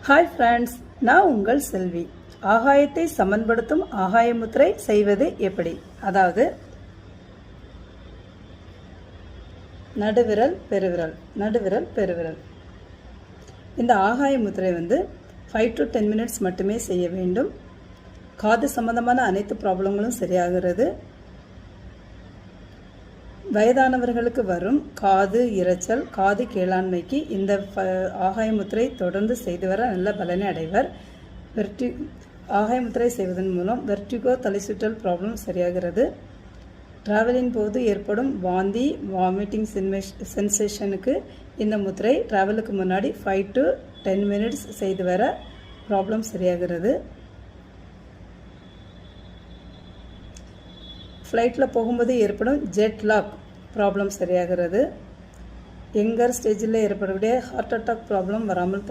Hi friends, நான் உங்கள் செல்வி. ஆகாயத்தை சமன்படுத்தும் ஆகாய முத்திரை செய்வது எப்படி? அதாவது நடுவிரல் பெருவிரல், நடுவிரல் பெருவிரல். இந்த ஆகாய முத்திரை 5 to 10 மினிட்ஸ் மட்டுமே செய்ய வேண்டும். காது சம்பந்தமான அனைத்து ப்ராப்ளங்களும் சரியாகிறது. வயதானவர்களுக்கு வரும் காது இரைச்சல், காது கேளாண்மைக்கு இந்த ஆகாய முத்திரை தொடர்ந்து செய்து வர நல்ல பலனை அடைவர். ஆகாய முத்திரை செய்வதன் மூலம் வெர்டிகோ, தலை சுற்றல் ப்ராப்ளம் சரியாகிறது. டிராவலின் போது ஏற்படும் வாந்தி, வாமிட்டிங் சென்சேஷனுக்கு இந்த முத்திரை டிராவலுக்கு முன்னாடி 5 to 10 மினிட்ஸ் செய்து வர ப்ராப்ளம் சரியாகிறது. ஃப்ளைட்டில் போகும்போது ஏற்படும் ஜெட் லாக் ப்ராப்ளம் சரியாகிறது. யங்கர் ஸ்டேஜில் ஏற்படக்கூடிய ஹார்ட் அட்டாக் ப்ராப்ளம் வராமல்